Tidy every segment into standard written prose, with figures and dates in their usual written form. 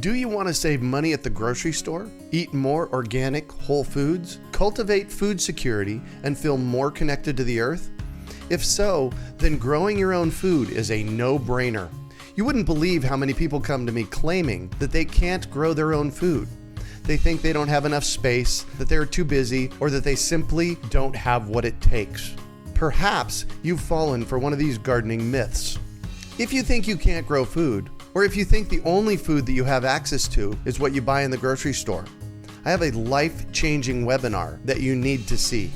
Do you want to save money at the grocery store, eat more organic, whole foods, cultivate food security, and feel more connected to the earth? If so, then growing your own food is a no-brainer. You wouldn't believe how many people come to me claiming that they can't grow their own food. They think they don't have enough space, that they're too busy, or that they simply don't have what it takes. Perhaps you've fallen for one of these gardening myths. If you think you can't grow food, or if you think the only food that you have access to is what you buy in the grocery store, I have a life-changing webinar that you need to see.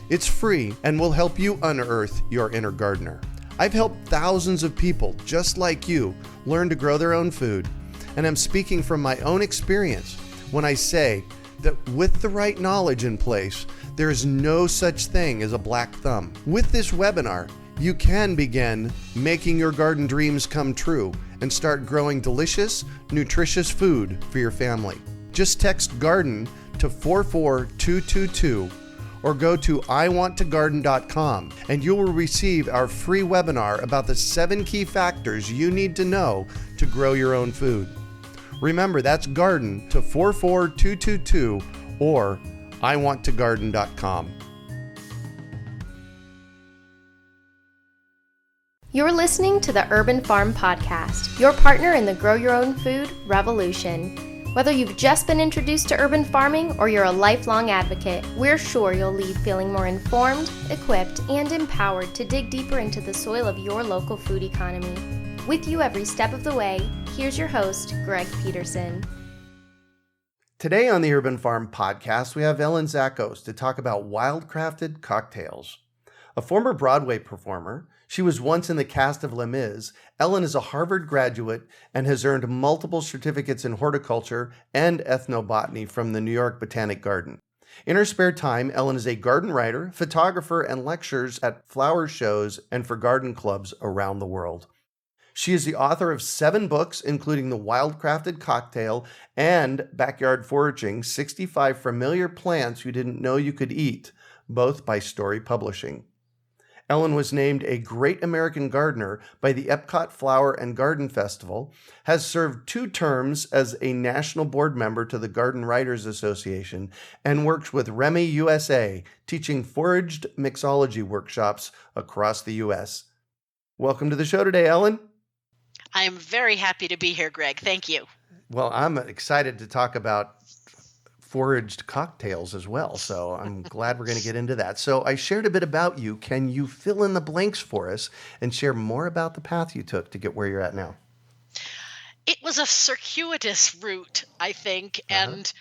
It's free and will help you unearth your inner gardener. I've helped thousands of people just like you learn to grow their own food, and I'm speaking from my own experience when I say that with the right knowledge in place, there is no such thing as a black thumb. With this webinar, you can begin making your garden dreams come true and start growing delicious, nutritious food for your family. Just text GARDEN to 44222 or go to iwanttogarden.com and you will receive our free webinar about the 7 key factors you need to know to grow your own food. Remember, that's GARDEN to 44222 or iwanttogarden.com. You're listening to the Urban Farm Podcast, your partner in the Grow Your Own Food revolution. Whether you've just been introduced to urban farming or you're a lifelong advocate, we're sure you'll leave feeling more informed, equipped, and empowered to dig deeper into the soil of your local food economy. With you every step of the way, here's your host, Greg Peterson. Today on the Urban Farm Podcast, we have Ellen Zachos to talk about Wildcrafted cocktails. A former Broadway performer, she was once in the cast of Les Miz. Ellen is a Harvard graduate and has earned multiple certificates in horticulture and ethnobotany from the New York Botanic Garden. In her spare time, Ellen is a garden writer, photographer, and lectures at flower shows and for garden clubs around the world. She is the author of 7 books, including The Wildcrafted Cocktail and Backyard Foraging, 65 Familiar Plants You Didn't Know You Could Eat, both by Storey Publishing. Ellen was named a Great American Gardener by the Epcot Flower and Garden Festival, has served 2 terms as a national board member to the Garden Writers Association, and works with Remy USA, teaching foraged mixology workshops across the U.S. Welcome to the show today, Ellen. I am very happy to be here, Greg. Thank you. Well, I'm excited to talk about foraged cocktails as well, so I'm glad we're going to get into that. So I shared a bit about you. Can you fill in the blanks for us and share more about the path you took to get where you're at now? It was a circuitous route, I think, and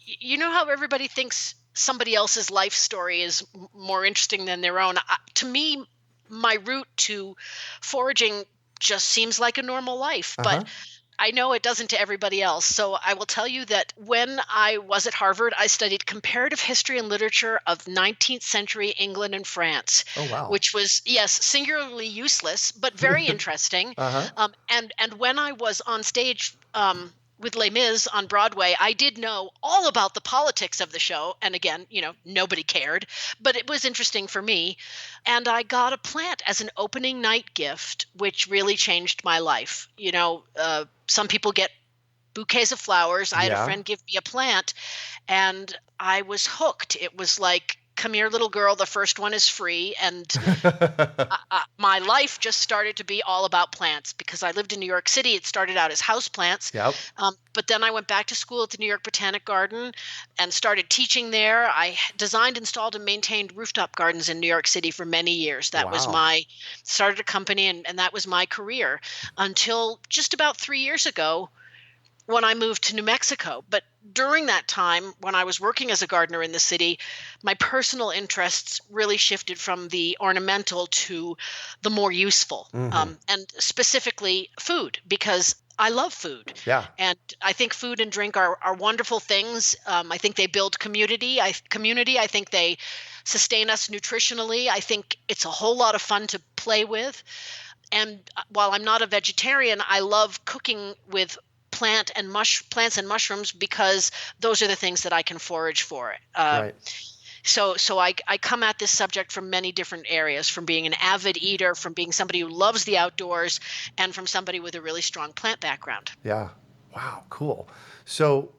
you know how everybody thinks somebody else's life story is more interesting than their own? To me, my route to foraging just seems like a normal life, but I know it doesn't to everybody else. So I will tell you that when I was at Harvard, I studied comparative history and literature of 19th century England and France, which was, yes, singularly useless, but very interesting. And when I was on stage with Les Miz on Broadway, I did know all about the politics of the show. And again, nobody cared, but it was interesting for me. And I got a plant as an opening night gift, which really changed my life. Some people get bouquets of flowers. I had a friend give me a plant and I was hooked. It was like, come here, little girl, the first one is free. And my life just started to be all about plants because I lived in New York City. It started out as house plants. But then I went back to school at the New York Botanic Garden and started teaching there. I designed, installed, and maintained rooftop gardens in New York City for many years. That was started a company and that was my career until just about 3 years ago when I moved to New Mexico. But during that time, when I was working as a gardener in the city, my personal interests really shifted from the ornamental to the more useful, and specifically food, because I love food. And I think food and drink are wonderful things. I think they build community. I think they sustain us nutritionally. I think it's a whole lot of fun to play with. And while I'm not a vegetarian, I love cooking with plants and mushrooms because those are the things that I can forage for. So I come at this subject from many different areas, from being an avid eater, from being somebody who loves the outdoors, and from somebody with a really strong plant background. Wow, cool. So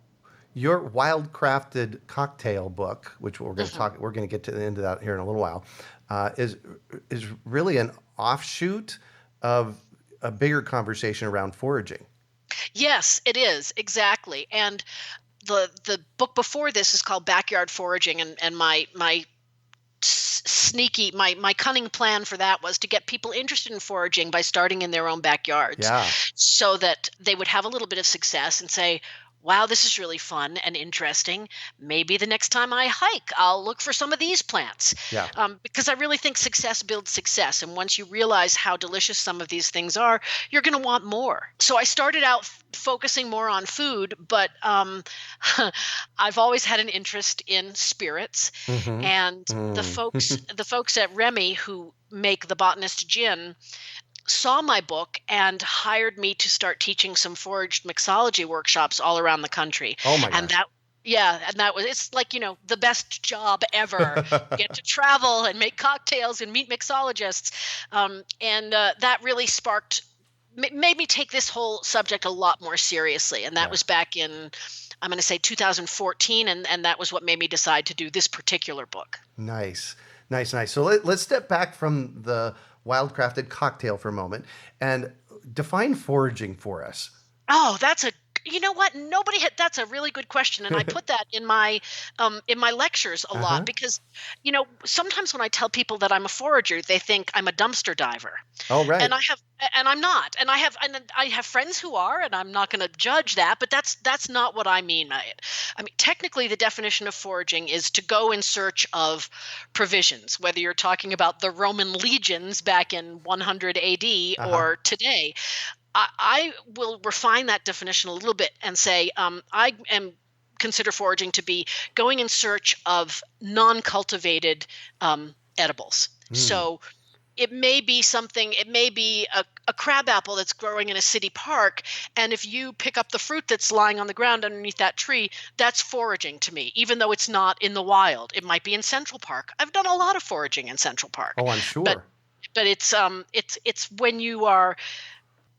your Wildcrafted cocktail book, which we're going to get to the end of that here in a little while, is really an offshoot of a bigger conversation around foraging. Yes, it is, exactly. And the book before this is called Backyard Foraging, and my cunning plan for that was to get people interested in foraging by starting in their own backyards, so that they would have a little bit of success and say, wow, this is really fun and interesting. Maybe the next time I hike, I'll look for some of these plants. Yeah. Because I really think success builds success. And once you realize how delicious some of these things are, you're going to want more. So I started out focusing more on food, but I've always had an interest in spirits. And the folks at Remy who make the Botanist Jin saw my book and hired me to start teaching some foraged mixology workshops all around the country. Oh my and gosh. It's like, the best job ever. Get to travel and make cocktails and meet mixologists. That really made me take this whole subject a lot more seriously. And that was back in, I'm going to say 2014. And that was what made me decide to do this particular book. Nice. So let's step back from the Wildcrafted cocktail for a moment and define foraging for us. Oh, you know what? That's a really good question. And I put that in my lectures a lot because, sometimes when I tell people that I'm a forager, they think I'm a dumpster diver. Oh, right. And I'm not. And I have friends who are, and I'm not going to judge that, but that's not what I mean by it. I mean, technically the definition of foraging is to go in search of provisions, whether you're talking about the Roman legions back in 100 AD or today. I will refine that definition a little bit and say I consider foraging to be going in search of non-cultivated edibles. So it may be a crabapple that's growing in a city park, and if you pick up the fruit that's lying on the ground underneath that tree, that's foraging to me, even though it's not in the wild. It might be in Central Park. I've done a lot of foraging in Central Park. Oh, I'm sure. But it's when you are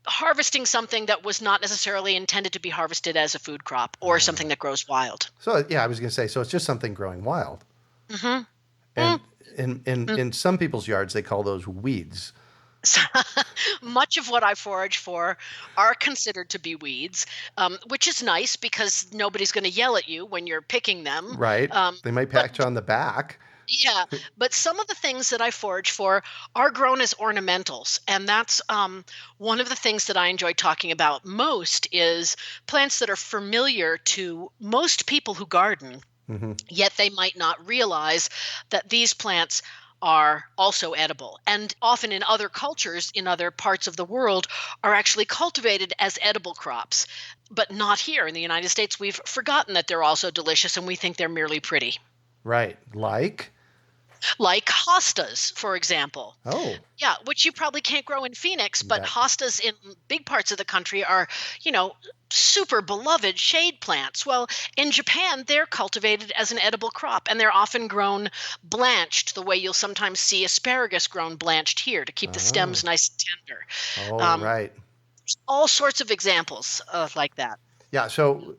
harvesting something that was not necessarily intended to be harvested as a food crop or something that grows wild. So, I was going to say, so it's just something growing wild. And in some people's yards, they call those weeds. So, much of what I forage for are considered to be weeds, which is nice because nobody's going to yell at you when you're picking them. Right. They might pat you on the back. Yeah, but some of the things that I forage for are grown as ornamentals. And that's one of the things that I enjoy talking about most is plants that are familiar to most people who garden, yet they might not realize that these plants are also edible. And often in other cultures, in other parts of the world, are actually cultivated as edible crops. But not here in the United States. We've forgotten that they're also delicious and we think they're merely pretty. Right. Like hostas, for example. Oh. Yeah, which you probably can't grow in Phoenix, but hostas in big parts of the country are, super beloved shade plants. Well, in Japan, they're cultivated as an edible crop, and they're often grown blanched, the way you'll sometimes see asparagus grown blanched here to keep the stems nice and tender. Oh, right. All sorts of examples like that. Yeah, so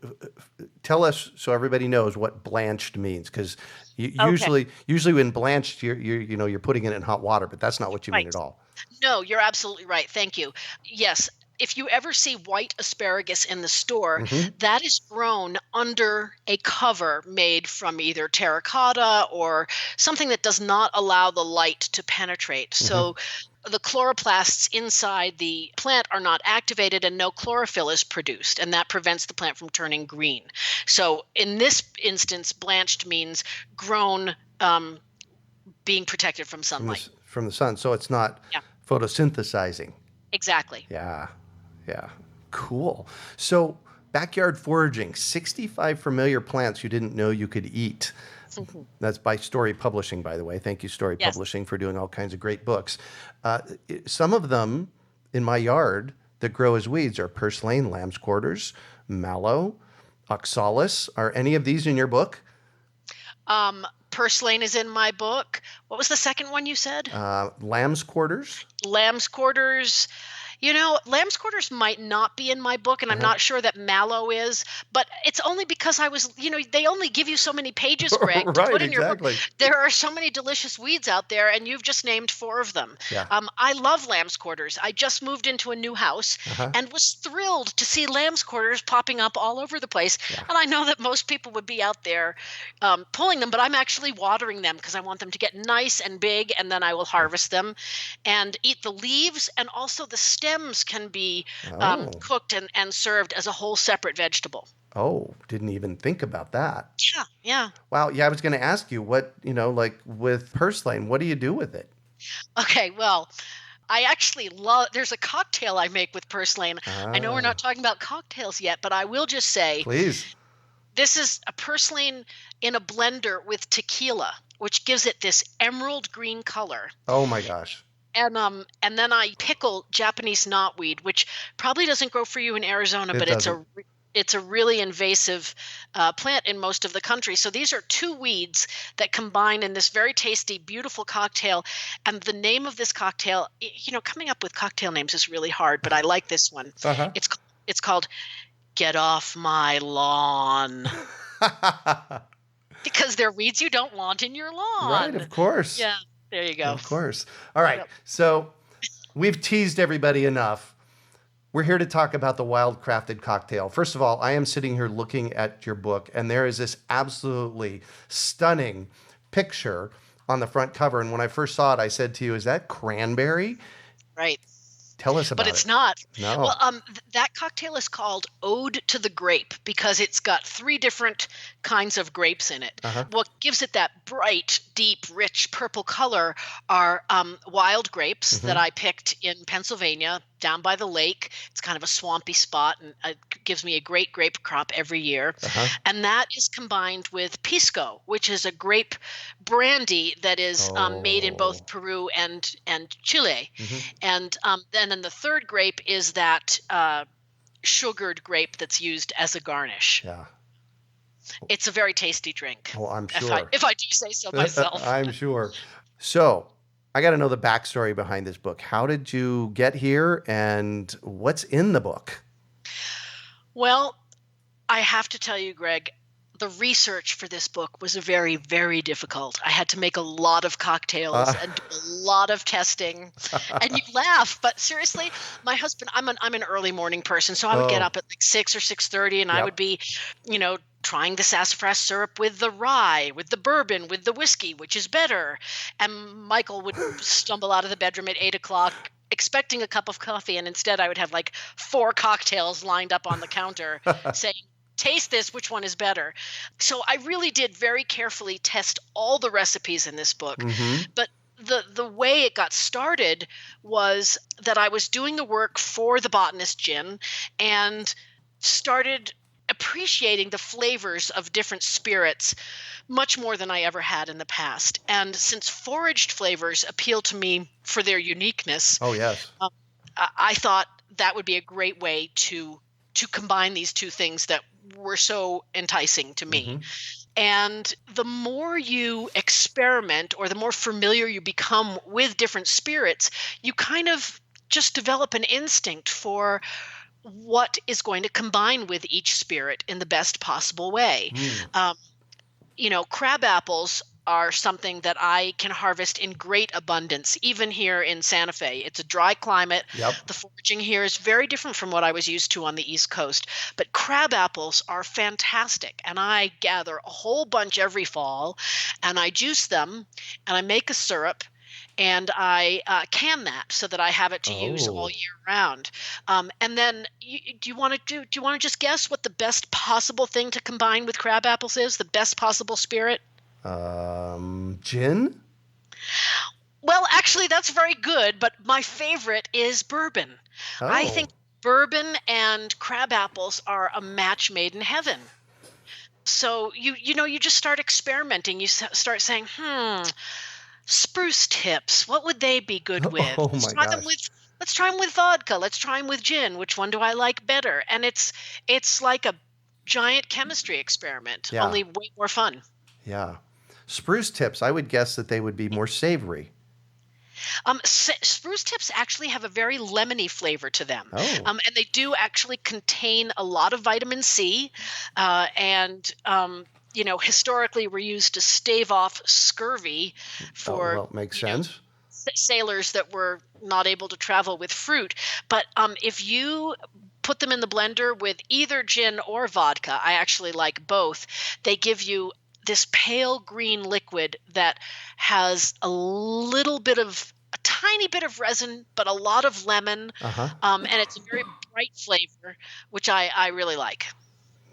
tell us so everybody knows what blanched means, because usually when blanched, you're putting it in hot water, but that's not what you mean at all. No, you're absolutely right. Thank you. Yes, if you ever see white asparagus in the store, that is grown under a cover made from either terracotta or something that does not allow the light to penetrate. So the chloroplasts inside the plant are not activated and no chlorophyll is produced, and that prevents the plant from turning green. So in this instance, blanched means grown, being protected from sunlight. From the sun. So it's not photosynthesizing. Exactly. Yeah. Cool. So backyard foraging, 65 familiar plants you didn't know you could eat. That's by Storey Publishing, by the way. Thank you, Storey Publishing, for doing all kinds of great books. Some of them in my yard that grow as weeds are purslane, lamb's quarters, mallow, oxalis. Are any of these in your book? Purslane is in my book. What was the second one you said? Lamb's quarters. Lamb's quarters. Lamb's quarters might not be in my book, and I'm not sure that mallow is, but it's only because they only give you so many pages, Greg, to Right, put in your book. exactly. There are so many delicious weeds out there, and you've just named 4 of them. Yeah. I love lamb's quarters. I just moved into a new house and was thrilled to see lamb's quarters popping up all over the place. Yeah. And I know that most people would be out there pulling them, but I'm actually watering them because I want them to get nice and big, and then I will harvest them and eat the leaves, and also the stems can be cooked and served as a whole separate vegetable. Oh, didn't even think about that. Yeah. Wow. Yeah, I was going to ask you what, like with purslane, what do you do with it? Okay, well, I actually there's a cocktail I make with purslane. I know we're not talking about cocktails yet, but I will just say, Please. This is a purslane in a blender with tequila, which gives it this emerald green color. Oh my gosh. And then I pickle Japanese knotweed, which probably doesn't grow for you in Arizona, but it's a really invasive plant in most of the country. So these are 2 weeds that combine in this very tasty, beautiful cocktail. And the name of this cocktail, coming up with cocktail names is really hard, but I like this one. It's called Get Off My Lawn. Because they're weeds you don't want in your lawn. Right, of course. Yeah, there you go. Of course. All right. So we've teased everybody enough. We're here to talk about the Wildcrafted cocktail. First of all, I am sitting here looking at your book, and there is this absolutely stunning picture on the front cover. And when I first saw it, I said to you, is that cranberry? Right. Tell us about it. But it's not. No. Well, that cocktail is called Ode to the Grape because it's got 3 different kinds of grapes in it. What gives it that bright, deep, rich purple color are wild grapes that I picked in Pennsylvania down by the lake. It's kind of a swampy spot, and it gives me a great grape crop every year. And that is combined with pisco, which is a grape brandy that is made in both Peru and Chile. And then the third grape is that sugared grape that's used as a garnish. Yeah. It's a very tasty drink. Oh, I'm sure. If I do say so myself. I'm sure. So I got to know the backstory behind this book. How did you get here, and what's in the book? Well, I have to tell you, Greg, the research for this book was very, very difficult. I had to make a lot of cocktails and do a lot of testing. And you laugh, but seriously, my husband, I'm an early morning person, so I would get up at like 6 or 6:30, and I would be, trying the sassafras syrup with the rye, with the bourbon, with the whiskey, which is better. And Michael would stumble out of the bedroom at 8 o'clock expecting a cup of coffee, and instead I would have like 4 cocktails lined up on the counter saying, taste this, which one is better? So I really did very carefully test all the recipes in this book. But the way it got started was that I was doing the work for the Botanist Jin and started appreciating the flavors of different spirits much more than I ever had in the past. And since foraged flavors appeal to me for their uniqueness, I thought that would be a great way to combine these 2 things that were so enticing to me. And the more you experiment, or the more familiar you become with different spirits, you kind of just develop an instinct for what is going to combine with each spirit in the best possible way. Crab apples are something that I can harvest in great abundance, even here in Santa Fe. It's a dry climate. The foraging here is very different from what I was used to on the East Coast. But crab apples are fantastic, and I gather a whole bunch every fall, and I juice them, and I make a syrup, and I can that so that I have it to use all year round. And then, do you want to just guess what the best possible thing to combine with crab apples is? The best possible spirit? Gin? Well, actually, that's very good, but my favorite is bourbon. I think bourbon and crab apples are a match made in heaven. So you just start experimenting. You start saying, spruce tips, what would they be good with? Let's try them with vodka. Let's try them with gin. Which one do I like better? And it's like a giant chemistry experiment, only way more fun. Yeah. Spruce tips, I would guess that they would be more savory. Spruce tips actually have a very lemony flavor to them, Oh, and they do actually contain a lot of vitamin C, and historically were used to stave off scurvy for well, makes you know sense. sailors that were not able to travel with fruit. But if you put them in the blender with either gin or vodka, I actually like both, they give you this pale green liquid that has a tiny bit of resin, but a lot of lemon, Uh-huh. and it's a very bright flavor, which I really like.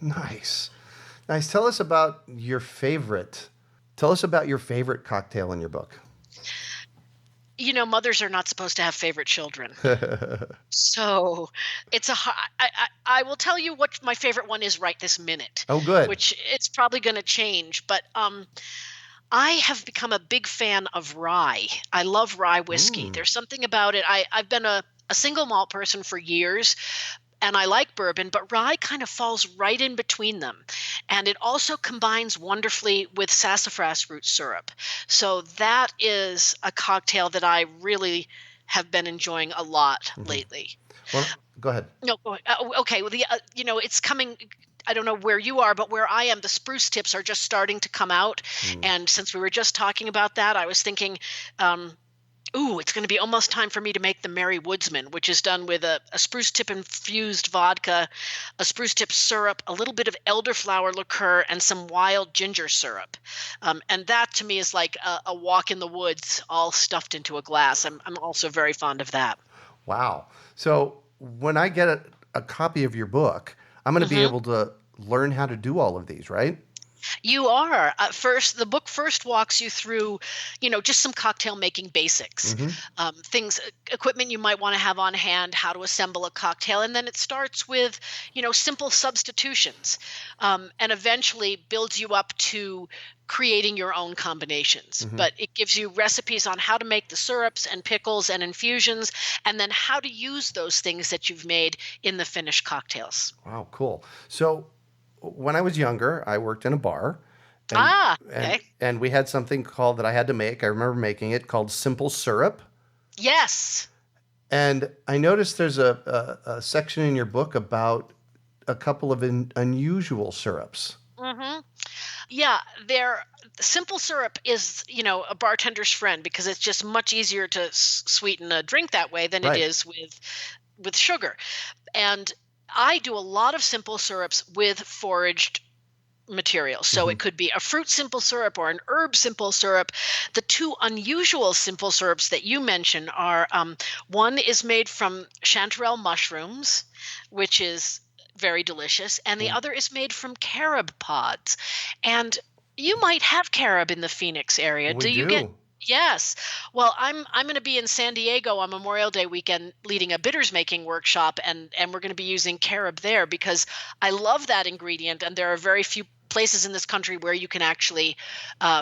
Nice. Nice. Tell us about your favorite. Tell us about your favorite cocktail in your book. Mothers are not supposed to have favorite children. So I will tell you what my favorite one is right this minute. Oh, good. Which it's probably going to change. But I have become a big fan of rye. I love rye whiskey. There's something about it. I've been a single malt person for years, and I like bourbon, but rye kind of falls right in between them. And it also combines wonderfully with sassafras root syrup. So that is a cocktail that I really have been enjoying a lot lately. Well, go ahead. No, go ahead. Okay. Well, it's coming. I don't know where you are, but where I am, the spruce tips are just starting to come out. And since we were just talking about that, I was thinking, it's going to be almost time for me to make the Merry Woodsman, which is done with a spruce tip infused vodka, a spruce tip syrup, a little bit of elderflower liqueur, and some wild ginger syrup. And that to me is like a walk in the woods, all stuffed into a glass. I'm also very fond of that. Wow. So when I get a copy of your book, I'm going to be able to learn how to do all of these, right? You are. The book first walks you through, just some cocktail making basics, equipment you might want to have on hand, how to assemble a cocktail. And then it starts with, simple substitutions, and eventually builds you up to creating your own combinations. But it gives you recipes on how to make the syrups and pickles and infusions, and then how to use those things that you've made in the finished cocktails. Wow, cool. So when I was younger, I worked in a bar. Okay. And we had something that I had to make. I remember making it called simple syrup. Yes. And I noticed there's a section in your book about a couple of unusual syrups. Yeah, simple syrup is, a bartender's friend because it's just much easier to sweeten a drink that way than it is with sugar. And I do a lot of simple syrups with foraged materials. So it could be a fruit simple syrup or an herb simple syrup. The two unusual simple syrups that you mention are one is made from chanterelle mushrooms, which is very delicious, and the other is made from carob pods. And you might have carob in the Phoenix area. We do. Get? Yes. Well, I'm going to be in San Diego on Memorial Day weekend leading a bitters making workshop, and we're going to be using carob there because I love that ingredient, and there are very few places in this country where you can actually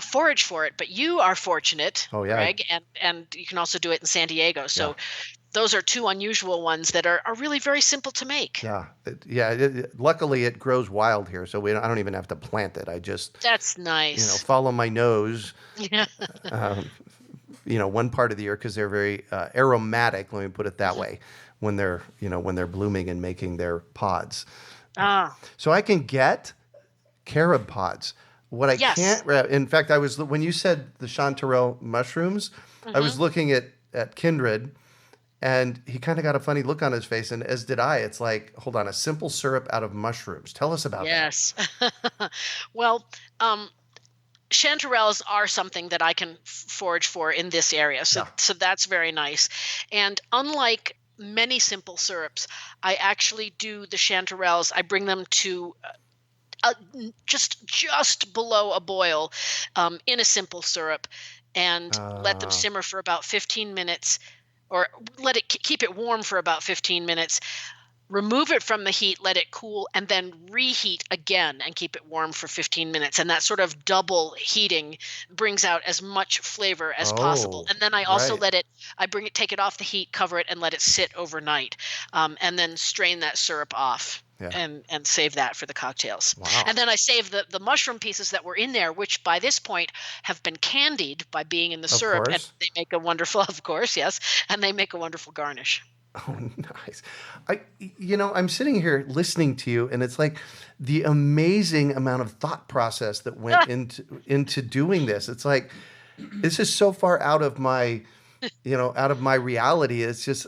forage for it. But you are fortunate, Greg, and you can also do it in San Diego. So those are two unusual ones that are really very simple to make. Yeah. Luckily, it grows wild here, so I don't even have to plant it. I just That's nice. Follow my nose. Yeah. One part of the year because they're very aromatic. Let me put it that way. When they're blooming and making their pods. So I can get carob pods. What I can't. In fact, when you said the chanterelle mushrooms, I was looking at Kindred. And he kind of got a funny look on his face, and as did I. It's like, hold on, a simple syrup out of mushrooms. Tell us about that. Yes. Well, chanterelles are something that I can forage for in this area. So that's very nice. And unlike many simple syrups, I actually do the chanterelles. I bring them to just below a boil in a simple syrup and let them simmer for about 15 minutes. Or keep it warm for about 15 minutes, remove it from the heat, let it cool, and then reheat again and keep it warm for 15 minutes. And that sort of double heating brings out as much flavor as possible. And then I also take it off the heat, cover it, and let it sit overnight, and then strain that syrup off. and save that for the cocktails. Wow. And then I save the mushroom pieces that were in there, which by this point have been candied by being in the syrup. Course. And they make a wonderful, of course, yes, and they make a wonderful garnish. Oh, nice. I'm sitting here listening to you, and it's like the amazing amount of thought process that went into doing this. It's like, this is so far out of my reality. It's just,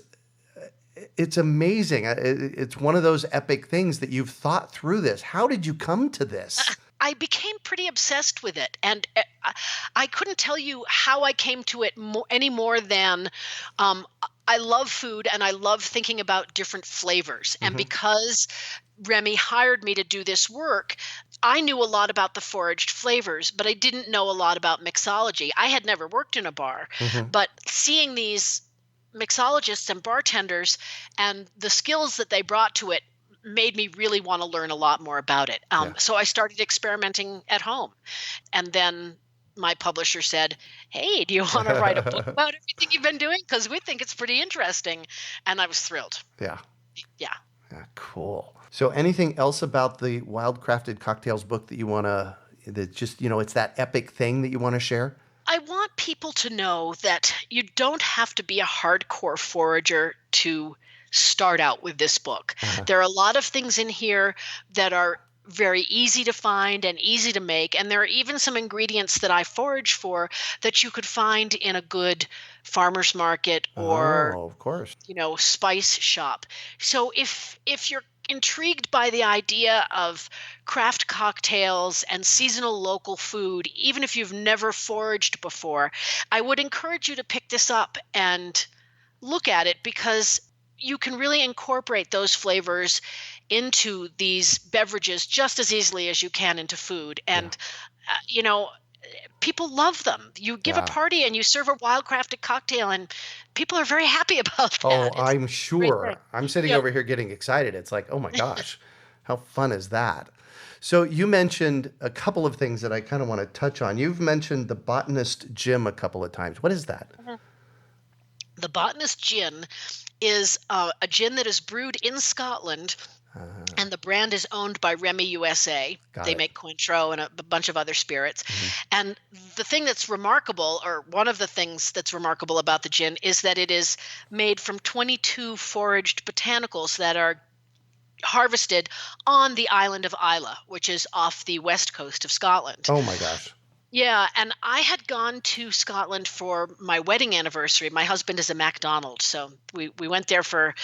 it's amazing. It's one of those epic things that you've thought through this. How did you come to this? I became pretty obsessed with it, and I couldn't tell you how I came to it any more than I love food and I love thinking about different flavors. And because Remy hired me to do this work, I knew a lot about the foraged flavors, but I didn't know a lot about mixology. I had never worked in a bar, but seeing these mixologists and bartenders and the skills that they brought to it made me really want to learn a lot more about it. So I started experimenting at home. And then my publisher said, hey, do you want to write a book about everything you've been doing? Because we think it's pretty interesting. And I was thrilled. Yeah. Yeah. Yeah, cool. So anything else about the Wildcrafted Cocktails book that you want to, that just, it's that epic thing that you want to share? I want people to know that you don't have to be a hardcore forager to start out with this book. There are a lot of things in here that are very easy to find and easy to make. And there are even some ingredients that I forage for that you could find in a good farmer's market or, of course, spice shop. So if you're intrigued by the idea of craft cocktails and seasonal local food, even if you've never foraged before, I would encourage you to pick this up and look at it, because you can really incorporate those flavors into these beverages just as easily as you can into food. And, people love them. You give a party and you serve a wildcrafted cocktail and people are very happy about that. Oh, I'm sure. I'm sitting over here getting excited. It's like, oh my gosh, how fun is that? So you mentioned a couple of things that I kind of want to touch on. You've mentioned the Botanist Jim a couple of times. What is that? The Botanist Jin is a gin that is brewed in Scotland, and the brand is owned by Remy USA. They make Cointreau and a bunch of other spirits. And the thing that's remarkable, or one of the things that's remarkable about the gin, is that it is made from 22 foraged botanicals that are harvested on the island of Islay, which is off the west coast of Scotland. Oh my gosh. Yeah, and I had gone to Scotland for my wedding anniversary. My husband is a MacDonald, so we went there for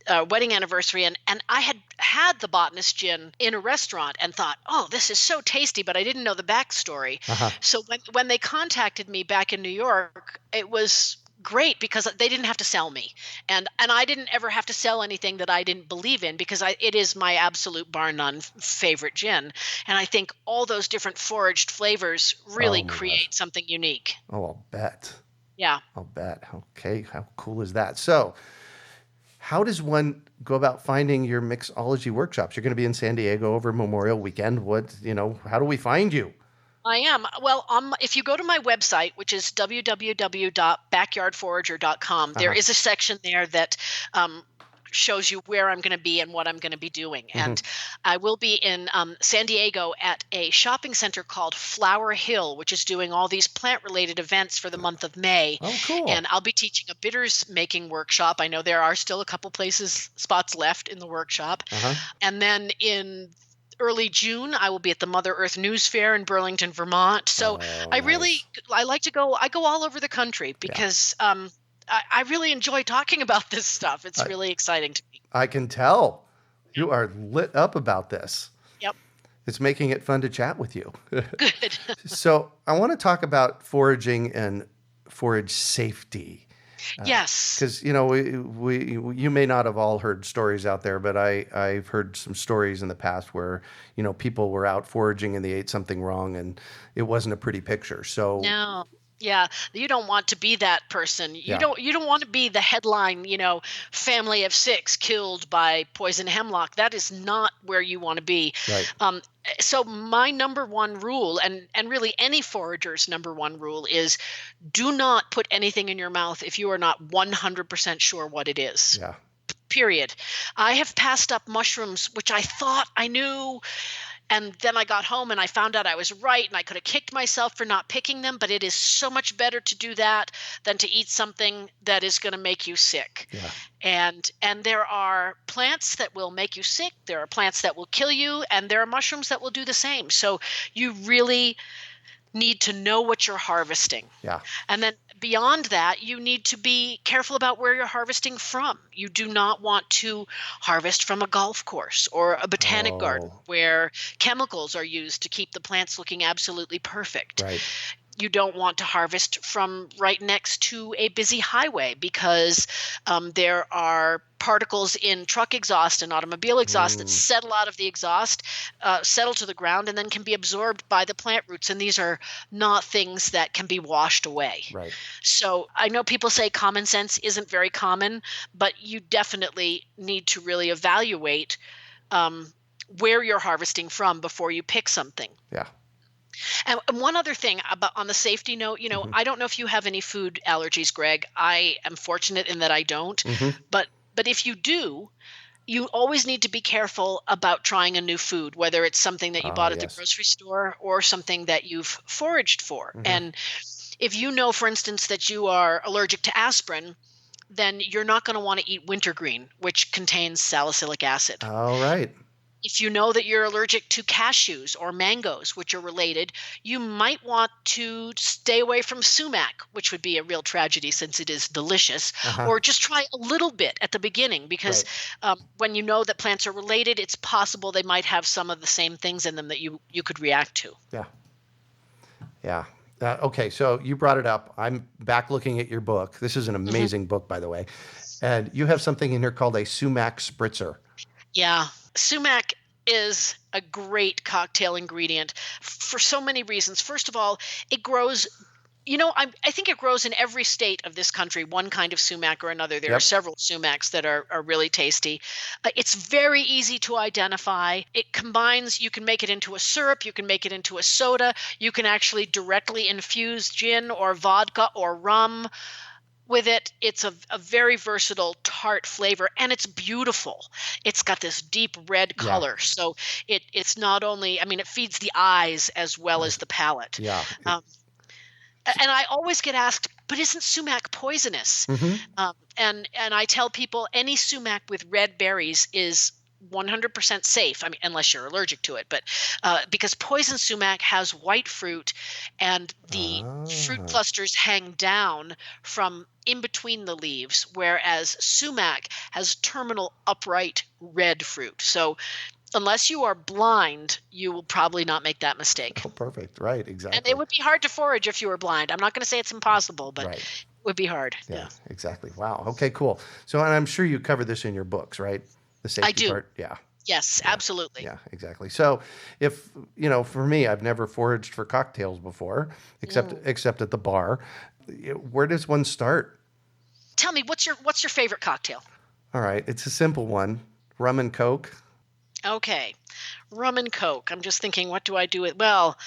a wedding anniversary, and I had the Botanist Jin in a restaurant and thought, oh, this is so tasty, but I didn't know the backstory. So when they contacted me back in New York, it was great because they didn't have to sell me, and I didn't ever have to sell anything that I didn't believe in, because it is my absolute bar none favorite gin, and I think all those different foraged flavors really create something unique. Oh, I'll bet. Yeah, I'll bet. Okay, how cool is that? So, how does one go about finding your mixology workshops? You're going to be in San Diego over Memorial Weekend. How do we find you? I am. Well, if you go to my website, which is www.backyardforager.com, there is a section there that shows you where I'm going to be and what I'm going to be doing. And I will be in San Diego at a shopping center called Flower Hill, which is doing all these plant-related events for the month of May. Oh, cool. And I'll be teaching a bitters making workshop. I know there are still a couple spots left in the workshop. And then in early June, I will be at the Mother Earth News Fair in Burlington, Vermont. So I like to go. I go all over the country because I really enjoy talking about this stuff. It's really exciting to me. I can tell you are lit up about this. Yep. It's making it fun to chat with you. Good. So I want to talk about foraging and forage safety. Yes. Because, you may not have all heard stories out there, but I've heard some stories in the past where, people were out foraging and they ate something wrong and it wasn't a pretty picture. So no. Yeah, you don't want to be that person. You don't want to be the headline, family of 6 killed by poison hemlock. That is not where you want to be. Right. So my number one rule, and really any forager's number one rule, is do not put anything in your mouth if you are not 100% sure what it is. Yeah. period. I have passed up mushrooms, which I thought I knew. And then I got home and I found out I was right, and I could have kicked myself for not picking them. But it is so much better to do that than to eat something that is going to make you sick. Yeah. And there are plants that will make you sick. There are plants that will kill you, and there are mushrooms that will do the same. So you really need to know what you're harvesting. Yeah. And then beyond that, you need to be careful about where you're harvesting from. You do not want to harvest from a golf course or a botanic garden where chemicals are used to keep the plants looking absolutely perfect. Right. You don't want to harvest from right next to a busy highway because there are particles in truck exhaust and automobile exhaust that settle out of the exhaust, settle to the ground, and then can be absorbed by the plant roots. And these are not things that can be washed away. Right. So I know people say common sense isn't very common, but you definitely need to really evaluate where you're harvesting from before you pick something. Yeah. And one other thing about on the safety note, I don't know if you have any food allergies, Greg. I am fortunate in that I don't. But if you do, you always need to be careful about trying a new food, whether it's something that you bought at the grocery store or something that you've foraged for. And if you know, for instance, that you are allergic to aspirin, then you're not going to want to eat wintergreen, which contains salicylic acid. All right. If you know that you're allergic to cashews or mangoes, which are related, you might want to stay away from sumac, which would be a real tragedy since it is delicious, or just try a little bit at the beginning because when you know that plants are related, it's possible they might have some of the same things in them that you could react to. Yeah. Yeah. Okay, so you brought it up. I'm back looking at your book. This is an amazing book, by the way. And you have something in here called a Sumac Spritzer. Yeah. Sumac is a great cocktail ingredient for so many reasons. First of all, it grows, I think it grows in every state of this country, one kind of sumac or another. There are several sumacs that are really tasty. It's very easy to identify. It combines, you can make it into a syrup, you can make it into a soda, you can actually directly infuse gin or vodka or rum with it. It's a very versatile tart flavor, and it's beautiful. It's got this deep red color. So it's not only, it feeds the eyes as well as the palate. Yeah. And I always get asked, but isn't sumac poisonous? And I tell people any sumac with red berries is 100% safe. Unless you're allergic to it, but because poison sumac has white fruit, and the fruit clusters hang down from in between the leaves, whereas sumac has terminal upright red fruit. So unless you are blind, you will probably not make that mistake. Oh, perfect. Right. Exactly. And it would be hard to forage if you were blind. I'm not going to say it's impossible, but it would be hard. Yeah, exactly. Wow. Okay, cool. So, and I'm sure you cover this in your books, right? The safety I do. part. Yeah. Yes, absolutely. Yeah, exactly. So if, for me, I've never foraged for cocktails before, except at the bar. Where does one start? Tell me, what's your favorite cocktail? All right. It's a simple one. Rum and Coke. Okay. Rum and Coke. I'm just thinking, what do I do with? Well,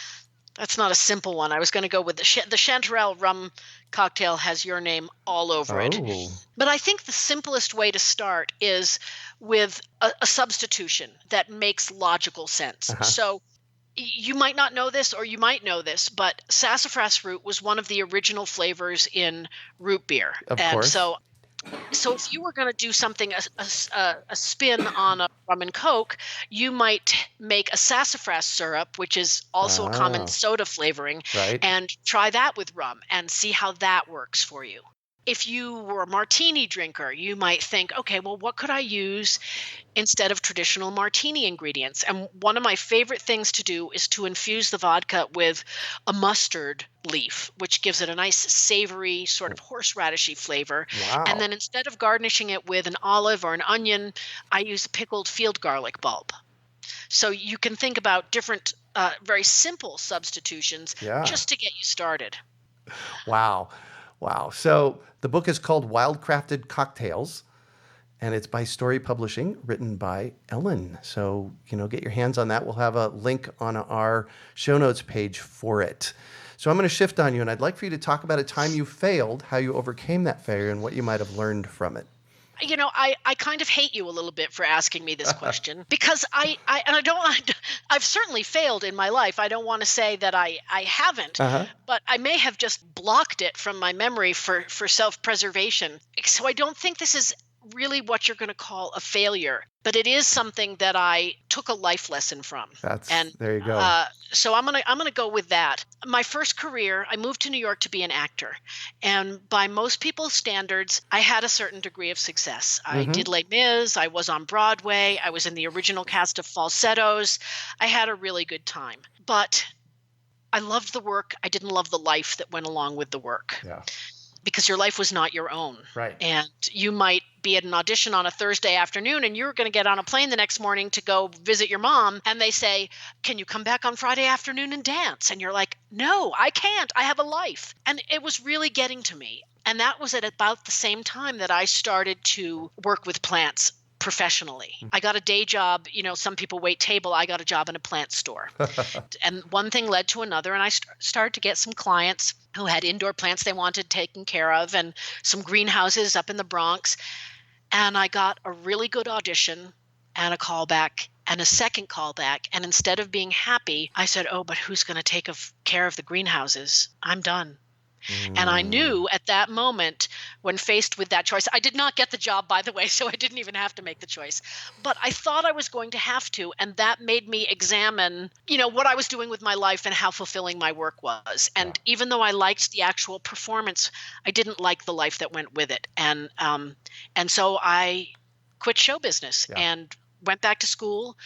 that's not a simple one. I was going to go with the Chanterelle rum cocktail has your name all over it. But I think the simplest way to start is with a substitution that makes logical sense. So you might not know this, or you might know this, but sassafras root was one of the original flavors in root beer. Of course. So if you were going to do something, a spin on a rum and Coke, you might make a sassafras syrup, which is also a common soda flavoring, and try that with rum and see how that works for you. If you were a martini drinker, you might think, okay, well, what could I use instead of traditional martini ingredients? And one of my favorite things to do is to infuse the vodka with a mustard leaf, which gives it a nice savory sort of horseradishy flavor. Wow. And then instead of garnishing it with an olive or an onion, I use a pickled field garlic bulb. So you can think about different, very simple substitutions just to get you started. Wow. So the book is called Wildcrafted Cocktails, and it's by Storey Publishing, written by Ellen. So, get your hands on that. We'll have a link on our show notes page for it. So I'm going to shift on you, and I'd like for you to talk about a time you failed, how you overcame that failure, and what you might have learned from it. I kind of hate you a little bit for asking me this question because I've certainly failed in my life. I don't want to say that I haven't, but I may have just blocked it from my memory for self-preservation. So I don't think this is really what you're going to call a failure, but it is something that I took a life lesson from. There you go. So I'm gonna go with that. My first career, I moved to New York to be an actor, and by most people's standards, I had a certain degree of success. I did Les Miz. I was on Broadway. I was in the original cast of Falsettos. I had a really good time, but I loved the work. I didn't love the life that went along with the work. Yeah. Because your life was not your own. Right. And you might be at an audition on a Thursday afternoon and you're going to get on a plane the next morning to go visit your mom. And they say, can you come back on Friday afternoon and dance? And you're like, no, I can't. I have a life. And it was really getting to me. And that was at about the same time that I started to work with plants professionally. I got a day job. Some people wait table. I got a job in a plant store. And one thing led to another. And I started to get some clients who had indoor plants they wanted taken care of and some greenhouses up in the Bronx. And I got a really good audition and a callback and a second callback. And instead of being happy, I said, oh, but who's going to take care of the greenhouses? I'm done. And I knew at that moment when faced with that choice, I did not get the job, by the way, so I didn't even have to make the choice. But I thought I was going to have to, and that made me examine, what I was doing with my life and how fulfilling my work was. And even though I liked the actual performance, I didn't like the life that went with it. And so I quit show business and went back to school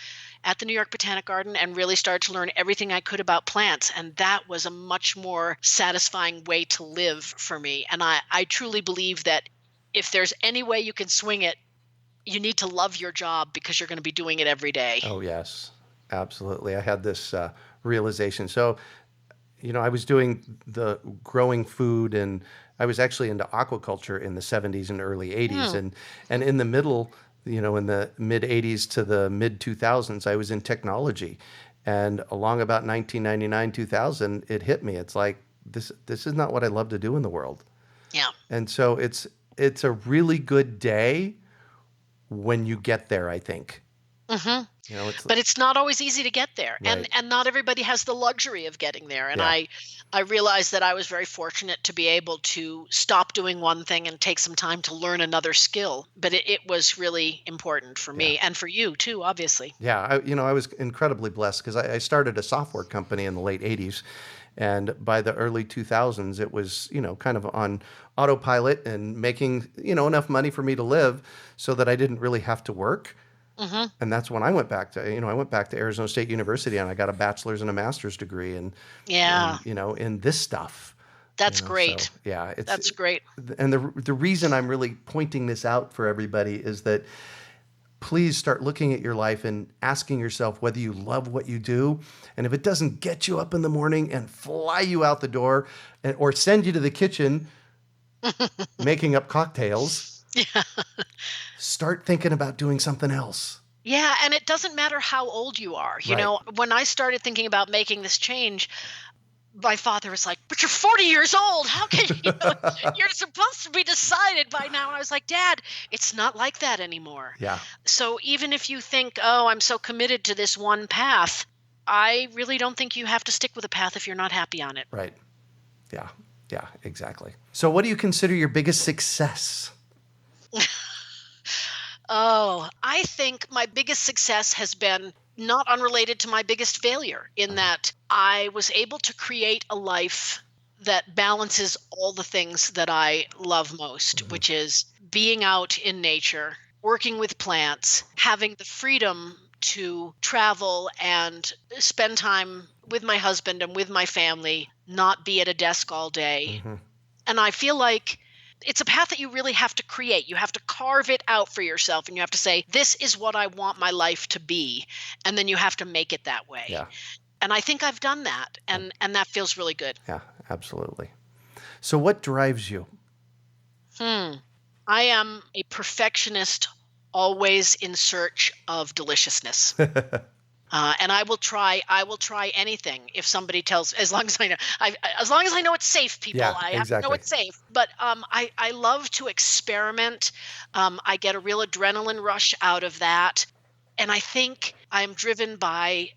at the New York Botanic Garden and really started to learn everything I could about plants. And that was a much more satisfying way to live for me. And I truly believe that if there's any way you can swing it, you need to love your job because you're going to be doing it every day. Oh, yes, absolutely. I had this realization. So, I was doing the growing food and I was actually into aquaculture in the 70s and early 80s. And in the middle, in the mid 80s to the mid 2000s, I was in technology. And along about 1999, 2000, it hit me. It's like, this is not what I love to do in the world. Yeah. And so it's a really good day when you get there, I think. Mm-hmm. But it's not always easy to get there. Right. And not everybody has the luxury of getting there. And I realized that I was very fortunate to be able to stop doing one thing and take some time to learn another skill. But it was really important for me and for you too, obviously. Yeah. I was incredibly blessed because I started a software company in the late 80s. And by the early 2000s, it was, kind of on autopilot and making, enough money for me to live so that I didn't really have to work. Mm-hmm. And that's when I went back to, Arizona State University and I got a bachelor's and a master's degree in this stuff. That's great. So, that's great. And the reason I'm really pointing this out for everybody is that please start looking at your life and asking yourself whether you love what you do. And if it doesn't get you up in the morning and fly you out the door or send you to the kitchen making up cocktails, start thinking about doing something else. Yeah, and it doesn't matter how old you are. When I started thinking about making this change, my father was like, but you're 40 years old. How can you? You're supposed to be decided by now. And I was like, Dad, it's not like that anymore. Yeah. So even if you think, oh, I'm so committed to this one path, I really don't think you have to stick with a path if you're not happy on it. Right. Yeah. Yeah, exactly. So what do you consider your biggest success? Oh, I think my biggest success has been not unrelated to my biggest failure in that I was able to create a life that balances all the things that I love most, which is being out in nature, working with plants, having the freedom to travel and spend time with my husband and with my family, not be at a desk all day. Mm-hmm. And I feel like it's a path that you really have to create. You have to carve it out for yourself and you have to say, this is what I want my life to be. And then you have to make it that way. Yeah. And I think I've done that. And that feels really good. Yeah, absolutely. So what drives you? I am a perfectionist, always in search of deliciousness. And I will try anything if somebody tells, as long as I know, as long as I know it's safe, people. Yeah, I have to know exactly. it's safe. But I love to experiment. I get a real adrenaline rush out of that. And I think I'm driven by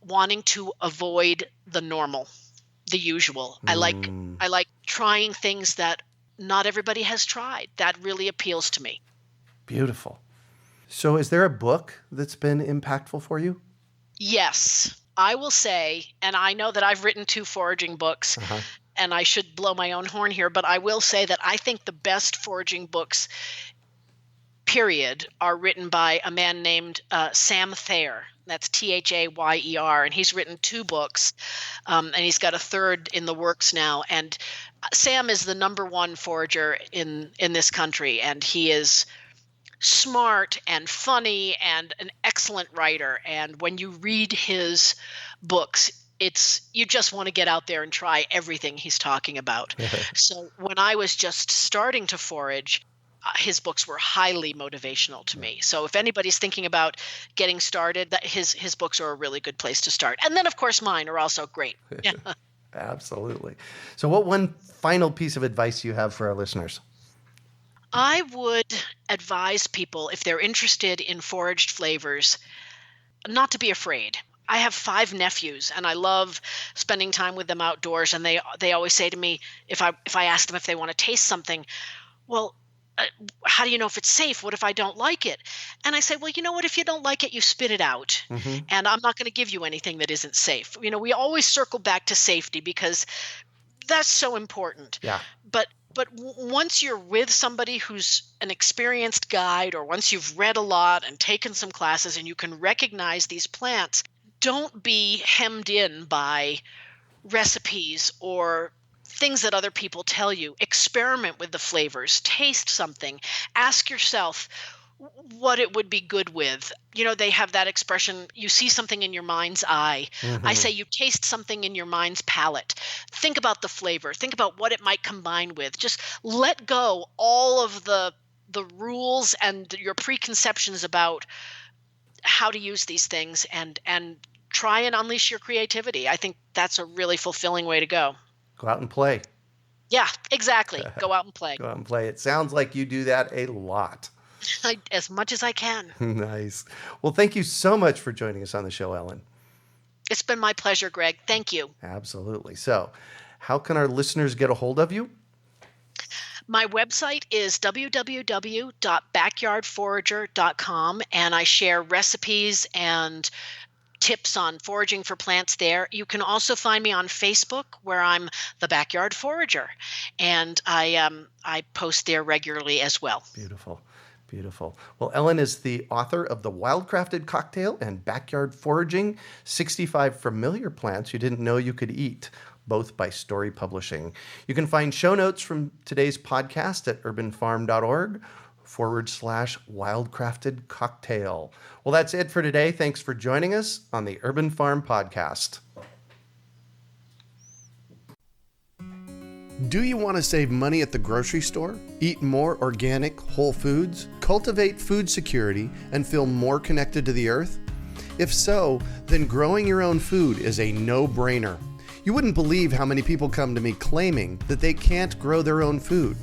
wanting to avoid the normal, the usual. I like trying things that not everybody has tried. That really appeals to me. Beautiful. So is there a book that's been impactful for you? Yes, I will say, and I know that I've written 2 foraging books, and I should blow my own horn here, but I will say that I think the best foraging books, period, are written by a man named Sam Thayer. That's Thayer, and he's written 2 books, and he's got a third in the works now. And Sam is the #1 forager in this country, and he is smart and funny and an excellent writer. And when you read his books, you just want to get out there and try everything he's talking about. So when I was just starting to forage, his books were highly motivational to me. So if anybody's thinking about getting started, his books are a really good place to start. And then, of course, mine are also great. Yeah. Absolutely. So what one final piece of advice do you have for our listeners? I would advise people, if they're interested in foraged flavors, not to be afraid. I have 5 nephews, and I love spending time with them outdoors. And they always say to me, if I ask them if they want to taste something, well, how do you know if it's safe? What if I don't like it? And I say, well, you know what? If you don't like it, you spit it out. And I'm not going to give you anything that isn't safe. We always circle back to safety because that's so important. Yeah. But once you're with somebody who's an experienced guide, or once you've read a lot and taken some classes and you can recognize these plants, don't be hemmed in by recipes or things that other people tell you. Experiment with the flavors, taste something, ask yourself what it would be good with. They have that expression, you see something in your mind's eye. I say you taste something in your mind's palate. Think about the flavor. Think about what it might combine with. Just let go all of the rules and your preconceptions about how to use these things, and try and unleash your creativity. I think that's a really fulfilling way to go. Go out and play. Yeah, exactly. Go out and play. Go out and play. It sounds like you do that a lot. As much as I can. Nice. Well, thank you so much for joining us on the show, Ellen. It's been my pleasure, Greg. Thank you. Absolutely. So, how can our listeners get a hold of you? My website is www.backyardforager.com, and I share recipes and tips on foraging for plants there. You can also find me on Facebook, where I'm the Backyard Forager, and I post there regularly as well. Beautiful. Beautiful. Well, Ellen is the author of the Wildcrafted Cocktail and Backyard Foraging, 65 Familiar Plants You Didn't Know You Could Eat, both by Storey Publishing. You can find show notes from today's podcast at urbanfarm.org/wildcrafted cocktail. Well, that's it for today. Thanks for joining us on the Urban Farm Podcast. Do you want to save money at the grocery store? Eat more organic, whole foods? Cultivate food security and feel more connected to the earth? If so, then growing your own food is a no-brainer. You wouldn't believe how many people come to me claiming that they can't grow their own food.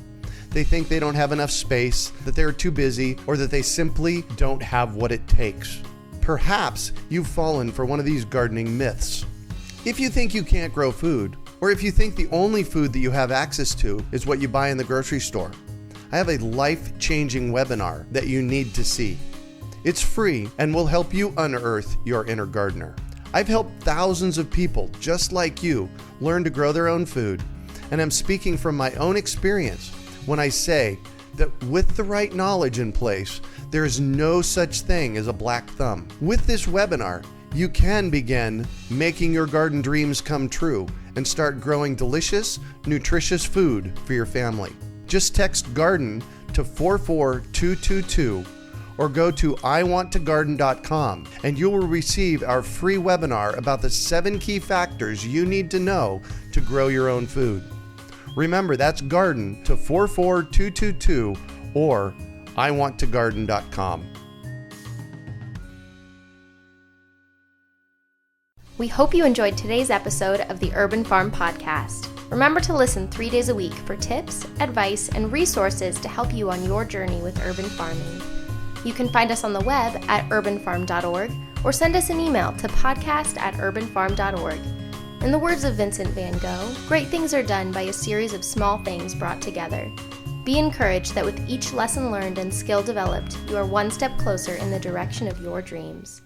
They think they don't have enough space, that they're too busy, or that they simply don't have what it takes. Perhaps you've fallen for one of these gardening myths. If you think you can't grow food, or if you think the only food that you have access to is what you buy in the grocery store, I have a life-changing webinar that you need to see. It's free and will help you unearth your inner gardener. I've helped thousands of people just like you learn to grow their own food, and I'm speaking from my own experience when I say that with the right knowledge in place, there is no such thing as a black thumb. With this webinar, you can begin making your garden dreams come true and start growing delicious, nutritious food for your family. Just text GARDEN to 44222 or go to iwanttogarden.com and you will receive our free webinar about the 7 key factors you need to know to grow your own food. Remember, that's GARDEN to 44222 or I wanttogarden.com. We hope you enjoyed today's episode of the Urban Farm Podcast. Remember to listen 3 days a week for tips, advice, and resources to help you on your journey with urban farming. You can find us on the web at urbanfarm.org or send us an email to podcast@urbanfarm.org. In the words of Vincent van Gogh, great things are done by a series of small things brought together. Be encouraged that with each lesson learned and skill developed, you are one step closer in the direction of your dreams.